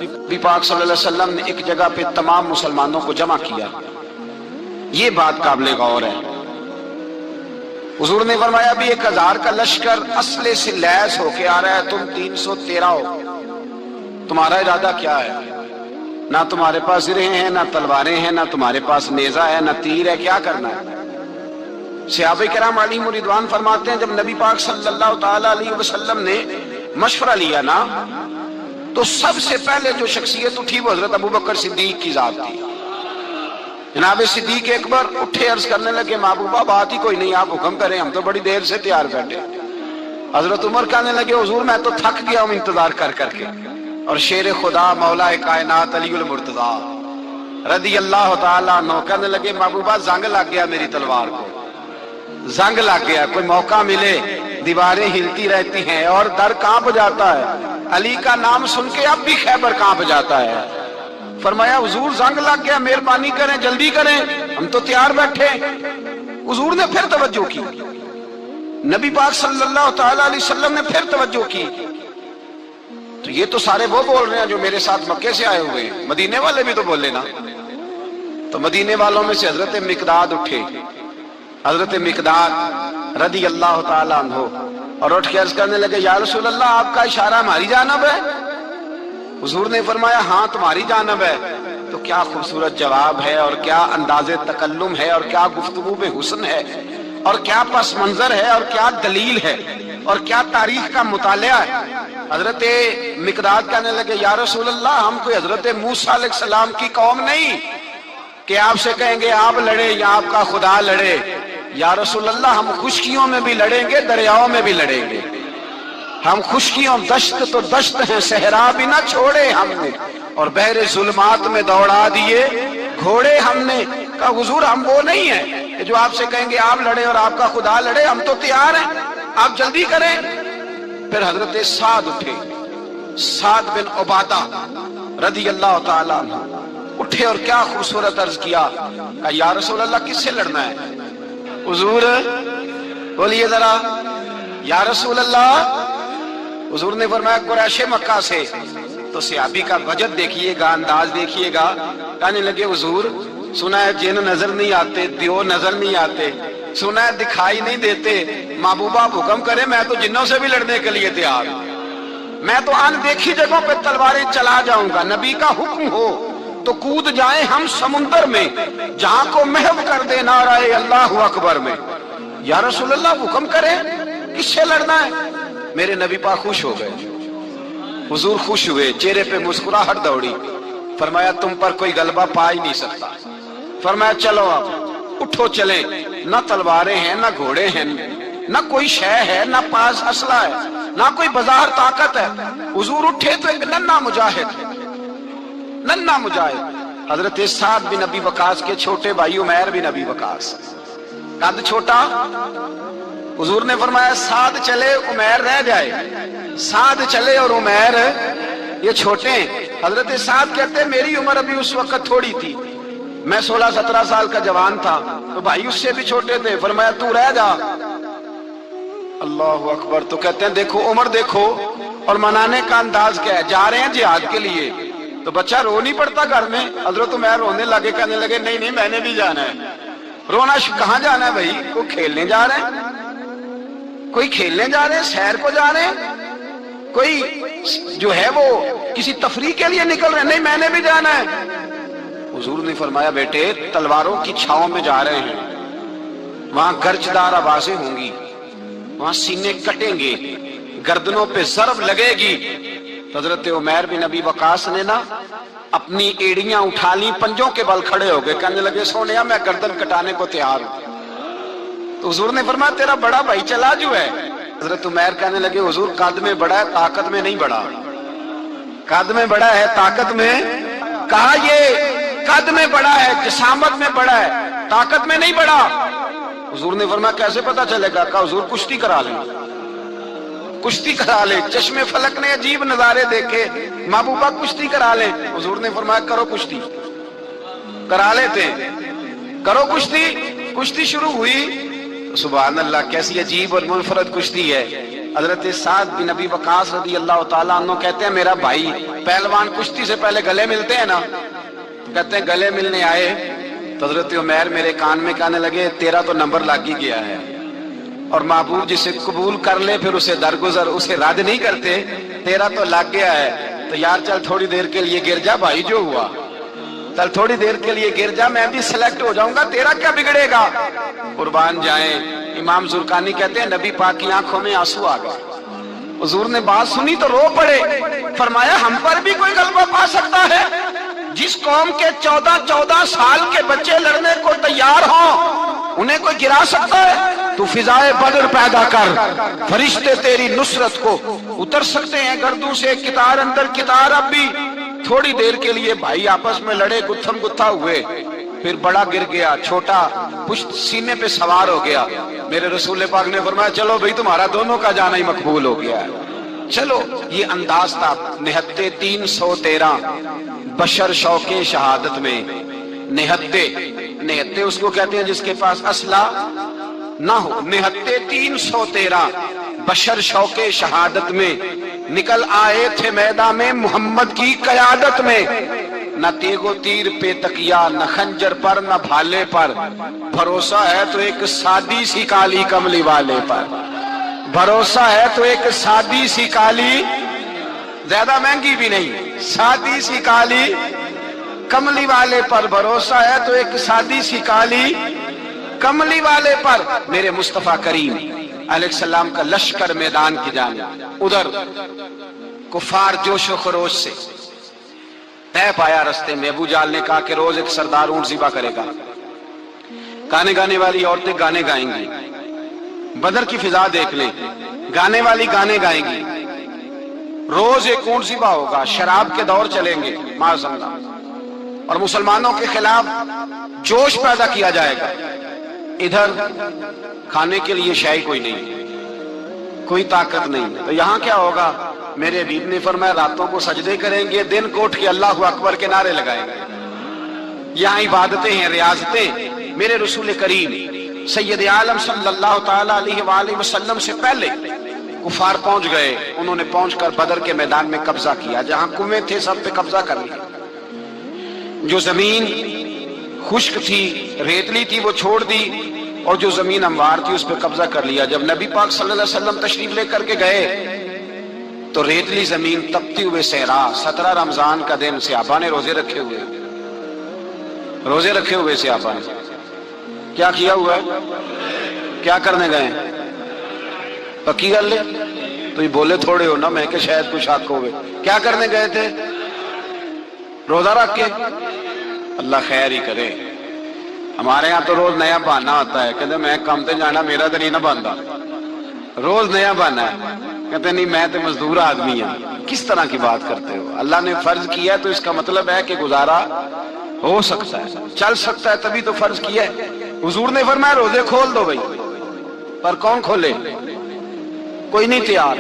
نبی پاک صلی اللہ علیہ وسلم نے ایک جگہ پہ تمام مسلمانوں کو جمع کیا. یہ بات قابل غور ہے. حضور نے فرمایا بھی 1000 کا لشکر اسلحے سے لیس ہو کے آ رہا ہے، تم 313 ہو، تمہارا ارادہ کیا ہے؟ نہ تمہارے پاس زرہیں ہیں، نہ تلواریں ہیں، نہ تمہارے پاس نیزہ ہے، نہ تیر ہے، کیا کرنا ہے؟ صحابہ کرام علیہم رضوان فرماتے ہیں جب نبی پاک صلی اللہ تعالی علیہ وسلم نے مشورہ لیا نا تو سب سے پہلے جو شخصیت اٹھی وہ حضرت ابوبکر صدیق کی ذات تھی. جناب صدیق اکبر اٹھے، عرض کرنے لگے محبوبہ بات ہی کوئی نہیں، آپ حکم کریں، ہم تو بڑی دیر سے تیار بیٹھے. حضرت عمر کہنے لگے حضور میں تو تھک گیا ہوں انتظار کر کر کے. اور شیر خدا مولا کائنات علی المرتضیٰ رضی اللہ تعالیٰ عنہ کہنے لگے محبوبہ زنگ لگ گیا میری تلوار کو، زنگ لگ گیا، کوئی موقع ملے دیواریں ہلتی رہتی ہیں اور در کانپ جاتا ہے. علی کا نام سن کے اب بھی خیبر کانپ جاتا ہے. فرمایا حضور زنگ لگ گیا، مہربانی کریں، جلدی کریں، ہم تو تیار بیٹھے. حضور نے پھر توجہ کی، نبی پاک صلی اللہ تعالی علیہ وسلم نے پھر توجہ کی. تو یہ تو سارے وہ بول رہے ہیں جو میرے ساتھ مکے سے آئے ہوئے ہیں، مدینے والے بھی تو بولے نا. تو مدینے والوں میں سے حضرت مقداد اٹھے، حضرت مقداد رضی اللہ تعالیٰ عنہ، اور اٹھ کے عرض کرنے لگے یا رسول اللہ آپ کا اشارہ ہماری جانب ہے؟ حضور نے فرمایا ہاں تمہاری جانب ہے. تو کیا خوبصورت جواب ہے، اور کیا انداز تکلم ہے، اور کیا گفتگو میں حسن ہے، اور کیا پس منظر ہے، اور کیا دلیل ہے، اور کیا تاریخ کا مطالعہ ہے. حضرت مقداد کہنے لگے یا رسول اللہ ہم کوئی حضرت موسیٰ علیہ السلام کی قوم نہیں کہ آپ سے کہیں گے آپ لڑے یا آپ کا خدا لڑے. یا رسول اللہ ہم خشکیوں میں بھی لڑیں گے، دریاؤں میں بھی لڑیں گے. ہم خشکیوں دشت تو دشت ہیں، صحرا بھی نہ چھوڑے ہم نے، اور بحر ظلمات میں دوڑا دیے گھوڑے ہم نے. کہا حضور ہم وہ نہیں ہیں کہ جو آپ سے کہیں گے آپ لڑے اور آپ کا خدا لڑے، ہم تو تیار ہیں، آپ جلدی کریں. پھر حضرت سعد اٹھے، سعد بن عبادہ رضی اللہ تعالیٰ عنہ اٹھے اور کیا خوبصورت عرض کیا. کہا یا رسول اللہ کس سے لڑنا ہے؟ حضور بولیے ذرا یا رسول اللہ. حضور نے فرمایا قریش مکہ سے. تو صحابی کا وجد دیکھیے گا، انداز دیکھیے گا. کہنے لگے حضور سنا ہے جن نظر نہیں آتے، دیو نظر نہیں آتے، سنا ہے دکھائی نہیں دیتے. محبوبہ آپ حکم کریں، میں تو جنوں سے بھی لڑنے کے لیے تیار ہوں، میں تو ان دیکھی جگہوں پہ تلواریں چلا جاؤں گا. نبی کا حکم ہو تو کود جائیں ہم سمندر میں، جہاں کو محو کر دے نعرہ اللہ اکبر میں. یا رسول اللہ حکم کریں کس سے لڑنا ہے؟ میرے نبی پاک خوش ہو گئے، حضور خوش ہوئے، چہرے پہ مسکراہٹ دوڑی. فرمایا تم پر کوئی غلبہ پا ہی نہیں سکتا. فرمایا چلو آپ اٹھو چلیں. نہ تلواریں ہیں، نہ گھوڑے ہیں، نہ کوئی شے ہے، نہ پاس اسلحہ ہے، نہ کوئی بظاہر طاقت ہے. حضور اٹھے تو ایک ننھا مجاہد حضرت سعد بن ابی وقاص کے چھوٹے بھائی عمیر بن ابی وقاص، قد چھوٹا. حضور نے فرمایا سعد چلے عمیر رہ جائے، سعد چلے اور عمیر یہ چھوٹے ہیں. حضرت سعد کہتے ہیں میری عمر ابھی اس وقت تھوڑی تھی، میں 16-17 سال کا جوان تھا، تو بھائی اس سے بھی چھوٹے تھے. فرمایا تو رہ جا. اللہ اکبر. تو کہتے ہیں دیکھو عمر دیکھو، اور منانے کا انداز کیا ہے، جا رہے ہیں جہاد کے لیے. تو بچہ رو نہیں پڑتا گھر میں. حضرت عمیر رونے لگے، کہنے لگے نہیں نہیں میں نے بھی جانا ہے. رونا کہاں جانا ہے بھائی؟ کوئی کھیلنے جا رہے ہیں، کوئی کھیلنے جا رہے ہیں، سیر کو جا رہے ہیں، کوئی جو ہے وہ کسی تفریح کے لیے نکل رہے ہیں. نہیں میں نے بھی جانا ہے. حضور نے فرمایا بیٹے تلواروں کی چھاؤں میں جا رہے ہیں، وہاں گرجدار آوازیں ہوں گی، وہاں سینے کٹیں گے، گردنوں پہ ضرب لگے گی. حضرت عمیر بن ابی وقاص نے نا اپنی ایڑیاں اٹھا لی، پنجوں کے بل کھڑے ہو گئے، کہنے لگے سونیا میں گردن کٹانے کو تیار ہوں. تو حضور نے فرمایا تیرا بڑا بھائی چلا جو ہے. حضرت عمیر کہنے لگے حضور قد میں بڑا ہے، طاقت میں نہیں بڑا. قد میں بڑا ہے، طاقت میں. کہا یہ قد میں بڑا ہے، جسامت میں بڑا ہے، طاقت میں نہیں بڑا. حضور نے فرمایا کیسے پتا چلے گا؟ کہا حضور کشتی کرا لیں، کشتی کرا لیں. چشم فلک نے عجیب نظارے دیکھے، محبوبہ کشتی کرا لیں. حضور نے فرمایا کرو کشتی. کرا لیتے، کرو کشتی. کشتی شروع ہوئی. سبحان اللہ، کیسی عجیب اور منفرد کشتی ہے۔ حضرت سعد بن ابی وقاص رضی اللہ تعالیٰ عنہ کہتے ہیں میرا بھائی پہلوان کشتی سے پہلے گلے ملتے ہیں نا، کہتے ہیں گلے ملنے آئے تو حضرت عمیر میرے کان میں کہنے لگے تیرا تو نمبر لگ ہی گیا ہے، اور محبوب جسے قبول کر لے پھر اسے درگزر اسے رد نہیں کرتے، تیرا تو لگ گیا ہے، تو یار چل تھوڑی دیر کے لیے گر جا بھائی، جو ہوا چل تھوڑی دیر کے لیے گر جا، میں بھی سلیکٹ ہو جاؤں گا، تیرا کیا بگڑے گا، قربان جائیں۔ امام زرقانی کہتے ہیں نبی پاک کی آنکھوں میں آنسو آ گئے، حضور نے بات سنی تو رو پڑے، فرمایا ہم پر بھی کوئی غلبہ پا سکتا ہے؟ جس قوم کے 14 سال کے بچے لڑنے کو تیار ہوں انہیں کوئی گرا سکتا ہے؟ تو فضائے بدر پیدا کر، فرشتے تیری نصرت کو اتر سکتے ہیں گردوں سے، کتار اندر کتار۔ اب بھی تھوڑی دیر کے لیے بھائی آپس میں لڑے، گتھم گتھا ہوئے، پھر بڑا گر گیا، چھوٹا پشت سینے پہ سوار ہو گیا۔ میرے رسول پاک نے فرمایا چلو بھائی تمہارا دونوں کا جانا ہی مقبول ہو گیا ہے، چلو۔ یہ انداز تھا نہتے 313 بشر شوق شہادت میں۔ نہتے اس کو کہتے ہیں جس کے پاس اسلحہ نہ ہو۔ نہتے 313 بشر شوق شہادت میں نکل آئے تھے میدان میں محمد کی قیادت میں، نہ تیغ و تیر پہ تکیا، نہ خنجر پر نہ بھالے پر، بھروسہ ہے تو ایک سادی سی کالی کملی والے پر، بھروسہ ہے تو ایک سادی سی کالی، زیادہ مہنگی بھی نہیں، سادی سی کالی کملی والے پر، بھروسہ ہے تو ایک سادی سی کالی کملی والے پر۔ میرے مصطفیٰ کریم علیہ السلام کا لشکر میدان کی جانب، ادھر کفار جوش و خروش سے طے پایا رستے میں۔ ابو جہل نے کہا کہ روز ایک سردار اونٹ ذبح کرے گا، گانے گانے والی عورتیں گانے گائیں گی، بدر کی فضا دیکھ لیں، گانے والی گانے گائیں گی، روز ایک اونٹ ذبح ہوگا، شراب کے دور چلیں گے معاذ اللہ، اور مسلمانوں کے خلاف جوش پیدا کیا جائے گا۔ ادھر کھانے کے لیے شے کوئی نہیں، کوئی طاقت نہیں، تو یہاں کیا ہوگا؟ میرے حبیب نے فرمایا راتوں کو سجدے کریں گے، دن کو اٹھ کے اللہ اکبر کے نعرے لگائیں گے۔ یہاں عبادتیں ہیں، ریاضتیں۔ میرے رسول کریم سید عالم صلی اللہ تعالی علیہ وآلہ وسلم سے پہلے کفار پہنچ گئے، انہوں نے پہنچ کر بدر کے میدان میں قبضہ کیا، جہاں کنویں تھے سب پہ قبضہ کر لیا، جو زمین خشک تھی ریتلی تھی وہ چھوڑ دی، اور جو زمین ہموار تھی اس پہ قبضہ کر لیا۔ جب نبی پاک صلی اللہ علیہ وسلم تشریف لے کر کے گئے تو ریتلی زمین تپتی ہوئے صحرا، 17 رمضان کا دن، صحابہ نے روزے رکھے ہوئے صحابہ نے کیا کیا ہوا ہے؟ کیا کرنے گئے؟ پکی گل لے تو یہ بولے تھوڑے ہو نا، میں کہ شاید کچھ حق ہوئے، کیا کرنے گئے تھے؟ روزہ رکھ کے۔ اللہ خیر ہی کرے، ہمارے ہاں تو روز نیا بہانہ ہوتا ہے، کہتے میں کام تے جانا، میرا تو نہیں نہ بنتا، روز نیا بہانہ ہے، کہتے نہیں میں تو مزدور آدمی ہوں۔ کس طرح کی بات کرتے ہو؟ اللہ نے فرض کیا ہے تو اس کا مطلب ہے کہ گزارا ہو سکتا ہے، چل سکتا ہے، تبھی تو فرض کیا ہے۔ حضور نے فرمایا روزے کھول دو بھائی، پر کون کھولے؟ کوئی نہیں تیار۔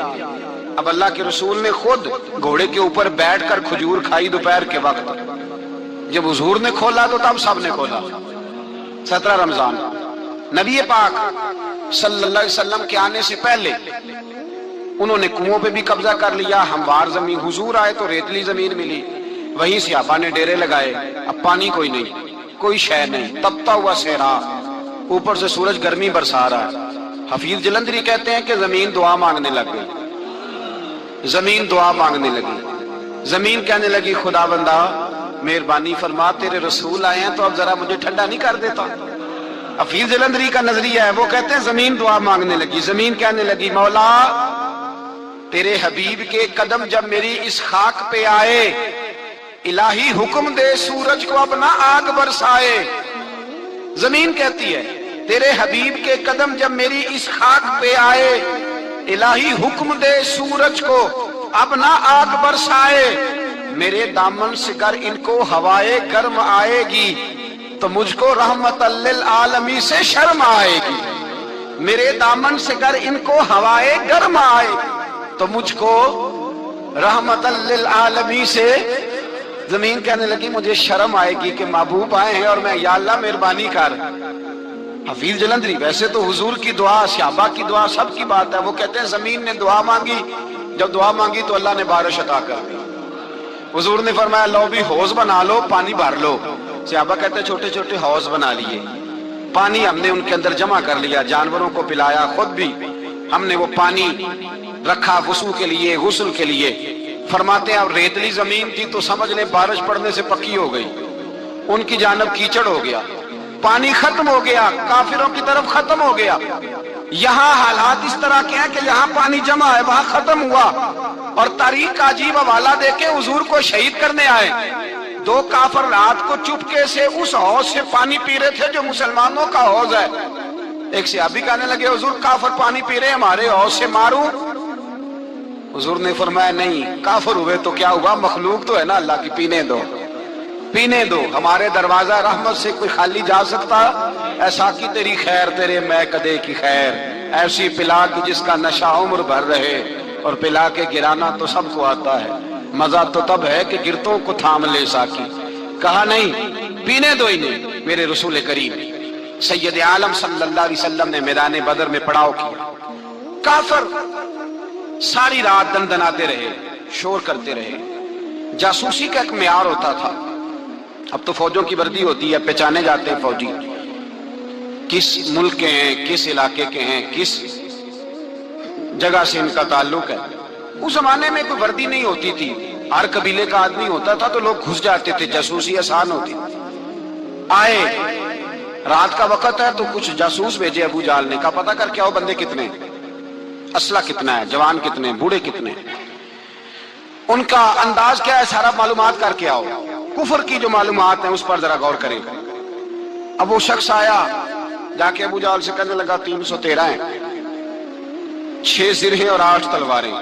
اب اللہ کے رسول نے خود گھوڑے کے اوپر بیٹھ کر کھجور کھائی دوپہر کے وقت، جب حضور نے کھولا تو تب سب نے کھولا۔ 17 رمضان نبی پاک صلی اللہ علیہ وسلم کے آنے سے پہلے انہوں نے کنووں پہ بھی قبضہ کر لیا، ہموار زمین، حضور آئے تو ریتلی زمین ملی، وہیں صحابہ نے ڈیرے لگائے، اب پانی کوئی نہیں، کوئی شے نہیں، تپتا ہوا صحرا، اوپر سے سورج گرمی برسا رہا ہے۔ حفیظ جلندری کہتے ہیں کہ زمین دعا مانگنے لگ گئی، زمین دعا مانگنے لگی، زمین کہنے لگی خدا بندہ مہربانی فرما، تیرے رسول آئے ہیں تو اب ذرا مجھے ٹھنڈا نہیں کر دیتا؟ حفیظ جلندری کا نظریہ ہے، وہ کہتے ہیں زمین دعا مانگنے لگی، زمین کہنے لگی مولا تیرے حبیب کے قدم جب میری اس خاک پہ آئے، الہی حکم دے سورج کو اپنا آگ برسائے۔ زمین کہتی ہے تیرے حبیب کے قدم جب میری اس خاک پہ آئے، الہی حکم دے سورج کو اپنا آگ برسائے، میرے دامن سے گر ان کو ہوائے گرم آئے گی تو مجھ کو رحمت للعالمین سے شرم آئے گی، میرے دامن سے گر ان کو ہوائے گرم آئے تو مجھ کو رحمت للعالمین سے۔ زمین کہنے لگی مجھے شرم آئے گی کہ محبوب آئے ہیں اور میں، یا اللہ مہربانی کر، حفیظ جلندری، ویسے تو حضور کی دعا، صحابہ کی دعا سب کی بات ہے، وہ کہتے ہیں زمین نے دعا مانگی، جب دعا مانگی تو اللہ نے بارش عطا کر دی۔ حضور نے فرمایا لو بھی حوض بنا لو، پانی بھر لو۔ صحابہ کہتے ہیں چھوٹے چھوٹے حوض بنا لیے، پانی ہم نے ان کے اندر جمع کر لیا، جانوروں کو پلایا، خود بھی ہم نے وہ پانی رکھا وضو کے لیے، غسل کے لیے۔ فرماتے ہیں اب ریتلی زمین تھی تو سمجھ لیں بارش پڑنے سے پکی ہو گئی، ان کی جانب کیچڑ ہو گیا، پانی ختم ہو گیا، کافروں کی طرف ختم ہو گیا۔ یہاں حالات اس طرح کے ہیں کہ یہاں پانی جمع ہے، وہاں ختم ہوا، اور تاریخ کا عجیب حوالہ دے کے حضور کو شہید کرنے آئے۔ دو کافر رات کو چپکے سے اس حوض سے پانی پی رہے تھے جو مسلمانوں کا حوض ہے۔ ایک صحابی کہنے لگے حضور کافر پانی پی رہے ہیں، ہمارے حوض سے ماروں؟ حضور نے فرمایا نہیں، کافر ہوئے تو کیا ہوا، مخلوق تو ہے نا اللہ کی، پینے دو پینے دو، ہمارے دروازہ رحمت سے کوئی خالی جا سکتا؟ ایسا کی تیری خیر تیرے میں کدے کی خیر، ایسی پلا کی جس کا نشہ عمر بھر رہے، اور پلا کے گرانا تو سب کو آتا ہے، مزہ تو تب ہے کہ گرتوں کو تھام لے ساکی۔ کہا نہیں، پینے دو انہیں۔ میرے رسول کریم سید عالم صلی اللہ علیہ وسلم نے میدان بدر میں پڑاؤ کیا، کافر ساری رات دندناتے رہے، شور کرتے رہے۔ جاسوسی کا ایک معیار ہوتا تھا، اب تو فوجوں کی وردی ہوتی ہے، پہچانے جاتے ہیں فوجی کس ملک کے ہیں، کس علاقے کے ہیں، کس جگہ سے ان کا تعلق ہے۔ اس زمانے میں کوئی وردی نہیں ہوتی تھی، ہر قبیلے کا آدمی ہوتا تھا تو لوگ گھس جاتے تھے، جاسوسی آسان ہوتی۔ آئے رات کا وقت ہے تو کچھ جاسوس بھیجے ابو جہل نے، کہا پتہ کر کے آؤ بندے کتنے، اسلحہ کتنا ہے، جوان کتنے، بوڑھے کتنے، ان کا انداز کیا ہے، سارا معلومات کر کے آؤ۔ کفر کی جو معلومات ہیں اس پر ذرا غور کریں۔ اب وہ شخص آیا، جا کے ابو جہل سے کہنے لگا 313 ہیں، 6 سرہیں اور 8 تلواریں،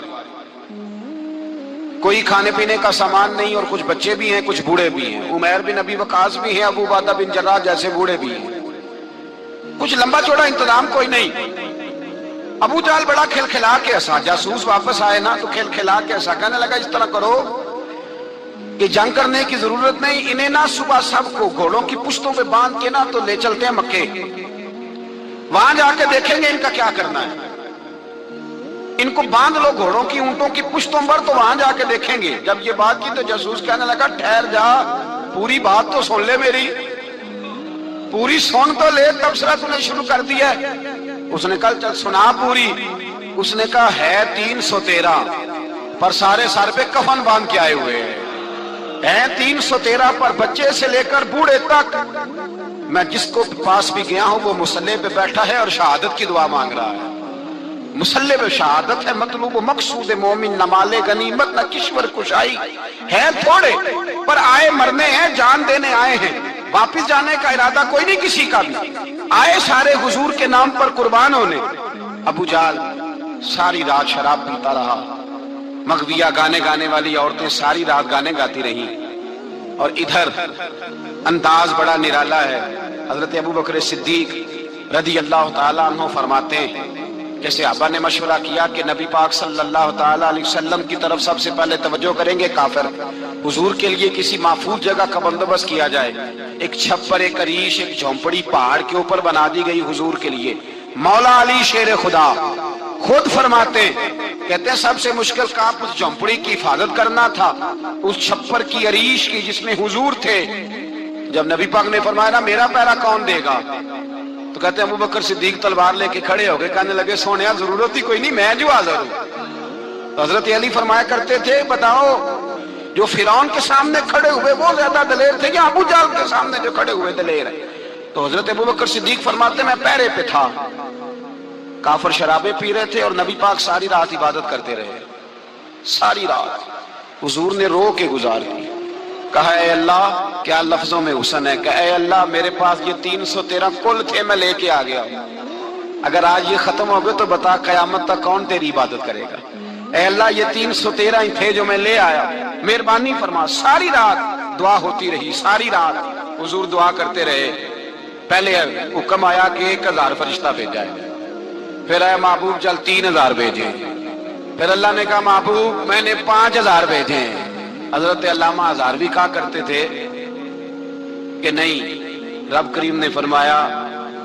کوئی کھانے پینے کا سامان نہیں، اور کچھ بچے بھی ہیں، کچھ بوڑھے بھی ہیں، عمیر بن ابی وقاص بھی ہیں، ابو عبیدہ بن جراح جیسے بوڑھے بھی ہیں، کچھ لمبا چوڑا انتظام کوئی نہیں۔ ابو جہل بڑا کھل کھلا کے ہنسا، جاسوس واپس آئے نا تو کھل کھلا کے ہنسا، کہنے لگا اس طرح کرو کہ جنگ کرنے کی ضرورت نہیں، انہیں نا صبح سب کو گھوڑوں کی پشتوں پہ باندھ کے نا تو لے چلتے ہیں مکے، وہاں جا کے دیکھیں گے ان کا کیا کرنا ہے، ان کو باندھ لو گھوڑوں کی اونٹوں کی پشتوں پر تو وہاں جا کے دیکھیں گے۔ جب یہ بات کی تو جاسوس کہنے لگا ٹھہر جا، پوری بات تو سن لے، میری پوری سن تو لے، تبصرہ تو نے شروع کر دیا ہے۔ اس نے کہا چل سنا پوری۔ اس نے کہا ہے 313 پر سارے سر پہ کفن باندھ کے آئے ہوئے ہیں، 313 پر بچے سے لے کر بوڑھے تک، میں جس کو پاس بھی گیا ہوں وہ مصلی پہ بیٹھا ہے اور شہادت کی دعا مانگ رہا ہے۔ مصلی پہ شہادت ہے، مطلوب و مقصود مومن، نہ مال غنیمت نہ کشور کشائی، ہیں تھوڑے پر آئے مرنے ہیں، جان دینے آئے ہیں، واپس جانے کا ارادہ کوئی نہیں کسی کا بھی، آئے سارے حضور کے نام پر قربان ہونے۔ ابو جہل ساری رات شراب پیتا رہا، مغویہ گانے گانے والی عورتیں ساری رات گانے گاتی رہیں، اور ادھر انداز بڑا نرالا ہے۔ حضرت ابو بکر صدیق رضی اللہ تعالیٰ عنہ فرماتے ہیں کہ صحابہ نے مشورہ کیا کہ نبی پاک صلی اللہ تعالیٰ علیہ وسلم کی طرف سب سے پہلے توجہ کریں گے کافر، حضور کے لیے کسی محفوظ جگہ کا بندوبست کیا جائے، ایک چھپر، ایک عریش، ایک جھونپڑی پہاڑ کے اوپر بنا دی گئی حضور کے لیے۔ مولا علی شیر خدا خود فرماتے ہیں، کہتے ہیں سب سے مشکل کام اس جھونپڑی کی حفاظت کرنا تھا، اس چھپر کی، عریش کی جس میں حضور تھے۔ جب نبی پاک نے فرمایا نا میرا پہرا کون دے گا، تو کہتے ہیں ابو بکر صدیق تلوار لے کے کھڑے ہو گئے، کہنے لگے سونیا ضرورت ہی کوئی نہیں، میں جو حاضر ہوں۔ تو حضرت علی فرمایا کرتے تھے بتاؤ جو فرعون کے سامنے کھڑے ہوئے وہ زیادہ دلیر تھے یا ابو جہل کے سامنے جو کھڑے ہوئے دلیر ہیں؟ تو حضرت ابو بکر صدیق فرماتے میں پہرے پہ تھا، کافر شرابیں پی رہے تھے اور نبی پاک ساری رات عبادت کرتے رہے، ساری رات حضور نے رو کے گزار دی۔ کہا اے اللہ، کیا لفظوں میں حسن ہے، کہ اے اللہ میرے پاس یہ 313 کل تھے، میں لے کے آ گیا ہوں، اگر آج یہ ختم ہو گئے تو بتا قیامت تک کون تیری عبادت کرے گا؟ اے اللہ یہ 313 ہی تھے جو میں لے آیا، مہربانی فرما۔ ساری رات دعا ہوتی رہی، ساری رات حضور دعا کرتے رہے۔ پہلے حکم آیا کہ 1000 فرشتہ بھیجا ہے، پھر اے محبوب چل 3000 بھیجے، پھر اللہ نے کہا محبوب میں نے 5000 بھیجے ہیں۔ حضرت علامہ ہزاروی کہا کرتے تھے کہ نہیں، رب کریم نے فرمایا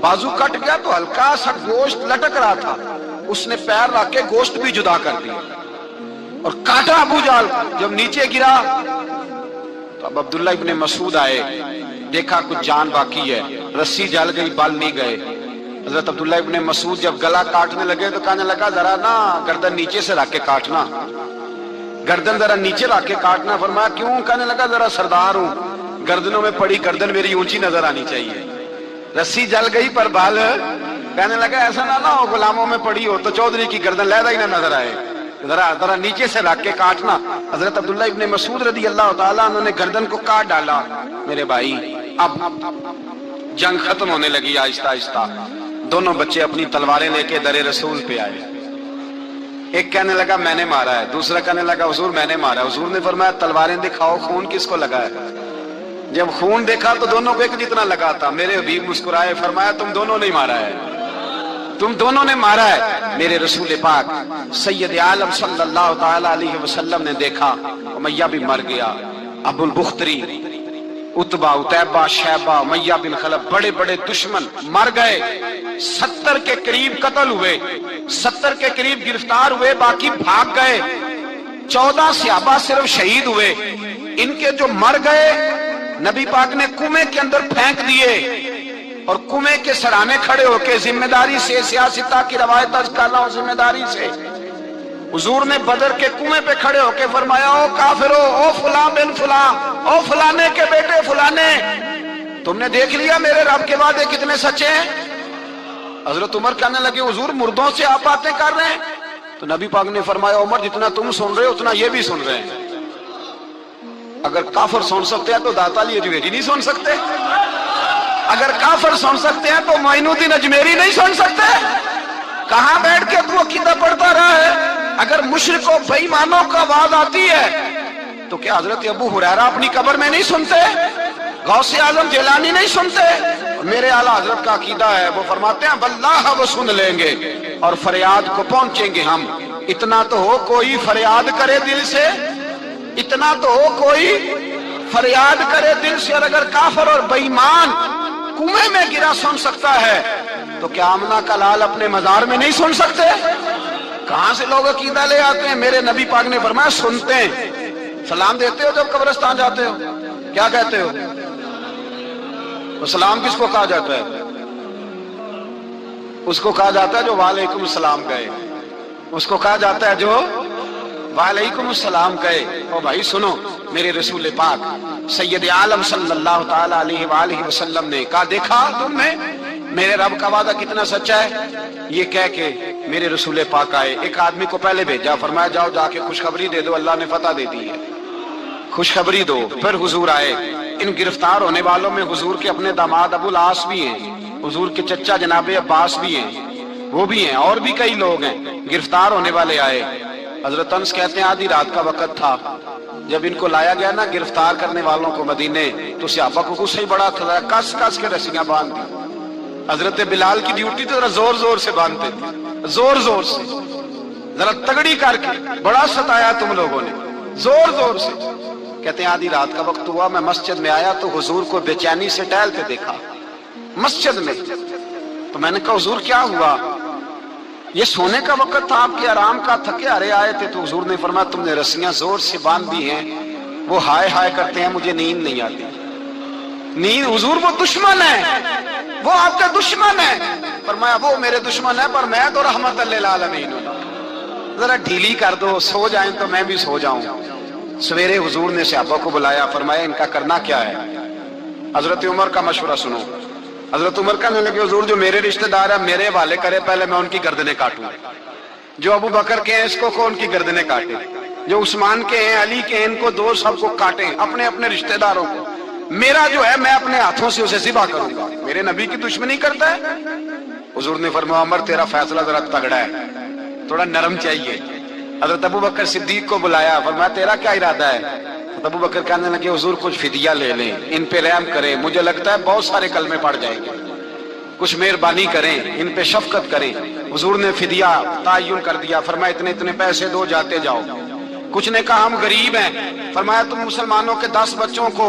بازو کٹ گیا تو ہلکا سا گوشت لٹک رہا تھا، اس نے پیر رکھ کے گوشت بھی جدا کر دیا اور کاٹا ابو جہل۔ جب نیچے گرا تو اب عبداللہ ابن مسعود آئے، دیکھا کچھ جان باقی ہے، رسی جل گئی، بال نہیں گئے۔ حضرت عبداللہ ابن مسعود جب گلا کاٹنے لگے تو کہنے لگا ذرا نا گردن نیچے سے رکھ کے کاٹنا، گردن ذرا نیچے رکھ کے کاٹنا۔ فرمایا کیوں؟ کہنے لگا ذرا سردار ہوں، گردنوں میں پڑی گردن میری اونچی نظر آنی چاہیے، رسی جل گئی پر بال۔ کہنے لگا ایسا نہ ہو غلاموں میں پڑی ہو تو چودھری کی گردن لہذا ہی نہ نظر آئے، ذرا نیچے سے رکھ کے کاٹنا۔ حضرت عبداللہ ابن مسعود رضی اللہ تعالیٰ انہوں نے گردن کو کاٹ ڈالا۔ میرے بھائی اب جنگ ختم ہونے لگی آہستہ آہستہ، دونوں بچے اپنی تلواریں لے کے در رسول پہ آئے۔ ایک کہنے لگا میں نے مارا ہے، دوسرا کہنے لگا حضور میں نے مارا ہے۔ حضور نے فرمایا تلواریں دکھاؤ، خون کس کو لگا ہے؟ جب خون دیکھا تو دونوں کو ایک جتنا لگا تھا۔ میرے حبیب مسکرائے، فرمایا تم دونوں نے مارا ہے، تم دونوں نے مارا ہے۔ میرے رسول پاک سید عالم صلی اللہ تعالی علیہ وسلم نے دیکھا امیہ بھی مر گیا، ابو البختری، عتبہ، عتیبہ، شیبہ، امیہ بن خلف، بڑے بڑے دشمن مر گئے۔ 70 کے قریب قتل ہوئے، 70 کے قریب گرفتار ہوئے، باقی بھاگ گئے۔ 14 صحابہ صرف شہید ہوئے۔ ان کے جو مر گئے نبی پاک نے کنویں کے اندر پھینک دیے اور کنویں کے سرانے کھڑے ہو کے ذمہ داری سے، سیاستہ کی روایت از کر رہا ہوں، ذمہ داری سے حضور نے بدر کے کنویں پہ کھڑے ہو کے فرمایا او کافرو، او فلاں بن فلاں، او فلانے کے بیٹے فلانے، تم نے دیکھ لیا میرے رب کے وعدے کتنے سچے ہیں؟ حضرت عمر کہنے لگے حضور مردوں سے آپ باتیں کر رہے ہیں؟ تو نبی پاک نے فرمایا عمر جتنا تم سن رہے ہو اتنا یہ بھی سن رہے ہیں۔ اگر کافر سن سکتے ہیں تو داتا علی اجمیری نہیں سن سکتے؟ اگر کافر سن سکتے ہیں تو معین الدین اجمیری نہیں سن سکتے؟ کہاں بیٹھ کے تو عقیدہ پڑھتا رہا ہے؟ اگر مشرکوں بے ایمانوں کا آواز آتی ہے تو کیا حضرت ابو ہریرہ اپنی قبر میں نہیں سنتے؟ غوث اعظم جیلانی نہیں سنتے؟ میرے اعلیٰ حضرت کا عقیدہ ہے، وہ فرماتے ہیں واللہ وہ سن لیں گے اور فریاد کو پہنچیں گے ہم۔ اتنا تو ہو کوئی فریاد کرے دل سے، اتنا تو ہو کوئی فریاد کرے دل سے۔ اور اگر کافر اور بے ایمان کنویں میں گرا سن سکتا ہے تو کیا آمنہ کا لال اپنے مزار میں نہیں سن سکتے؟ کہاں سے لوگ عقیدہ لے آتے ہیں؟ میرے نبی پاک نے فرمایا سنتے ہیں۔ سلام دیتے ہو جب قبرستان جاتے ہو؟ کیا کہتے ہو؟ وہ سلام کس کو کہا جاتا ہے؟ اس کو کہا جاتا ہے جو وعلیکم السلام کہے، اس کو کہا جاتا ہے جو وعلیکم السلام کہے۔ او بھائی سنو، میرے رسول پاک سید عالم صلی اللہ تعالی علیہ وآلہ وسلم نے کہا دیکھا تم نے میرے رب کا وعدہ کتنا سچا ہے؟ یہ کہہ کے میرے رسول پاک آئے، ایک آدمی کو پہلے بھیجا، فرمایا جاؤ جا کے خوشخبری دے دو، اللہ نے فتح دے دی ہے، خوشخبری دو۔ پھر حضور آئے۔ ان گرفتار ہونے والوں میں حضور کے اپنے داماد ابو العاص بھی ہیں، حضور کے چچا جناب عباس بھی ہیں، وہ بھی ہیں، اور بھی کئی لوگ ہیں گرفتار ہونے والے آئے۔ حضرت انس کہتے ہیں آدھی رات کا وقت تھا، جب ان کو لایا گیا نا گرفتار کرنے والوں کو مدینے، تو صحابہ کو غصہ ہی بڑا تھا، کس کس کے رسیاں باندھ دی۔ حضرت بلال کی ڈیوٹی تو ذرا زور زور سے باندھتے تھے، زور زور سے، ذرا تگڑی کر کے، بڑا ستایا تم لوگوں نے، زور زور سے۔ کہتے ہیں آدھی رات کا وقت ہوا، میں مسجد میں آیا تو حضور کو بے چینی سے ٹہلتے دیکھا مسجد میں۔ تو میں نے کہا حضور کیا ہوا؟ یہ سونے کا وقت تھا، آپ کے آرام کا، تھکے ہارے آئے تھے۔ تو حضور نے فرمایا تم نے رسیاں زور سے باندھ دی ہیں، وہ ہائے ہائے کرتے ہیں، مجھے نیند نہیں آتی۔ نیند حضور وہ دشمن ہے، وہ آپ کے دشمن ہے۔ فرمایا وہ میرے دشمن ہے پر میں تو رحمت للعالمین ہوں، ذرا ڈھیلی کر دو، سو جائیں تو میں بھی سو جاؤں۔ سویرے حضور نے صحابہ کو بلایا، فرمایا ان کا کرنا کیا ہے؟ حضرت عمر کا مشورہ سنو۔ حضرت عمر کہنے لگے حضور جو میرے رشتہ دار ہیں میرے حوالے کرے، پہلے میں ان کی گردنیں کاٹوں، جو ابو بکر کے ہیں اس کو ان کی گردنیں کاٹے، جو عثمان کے ہیں علی کے ہیں ان کو دو، سب کو کاٹیں، اپنے اپنے رشتہ داروں کو۔ میرا جو ہے میں اپنے ہاتھوں سے اسے ذبح کروں گا، میرے نبی کی دشمنی کرتا ہے۔ حضور نے فرمایا عمر تیرا فیصلہ ذرا تگڑا ہے، تھوڑا نرم چاہیے۔ حضرت ابو بکر صدیق کو بلایا، فرمایا تیرا کیا ارادہ ہے؟ ابو بکر کہنے لگے حضور کچھ فدیہ لے لیں، ان پہ رحم کریں، مجھے لگتا ہے بہت سارے کلمے پڑ جائیں گے، کچھ مہربانی کریں، ان پہ شفقت کریں۔ حضور نے فدیہ تعین کر دیا، فرمایا اتنے اتنے پیسے دو، جاتے جاؤ۔ کچھ نے کہا ہم غریب ہیں، فرمایا تم مسلمانوں کے 10 بچوں کو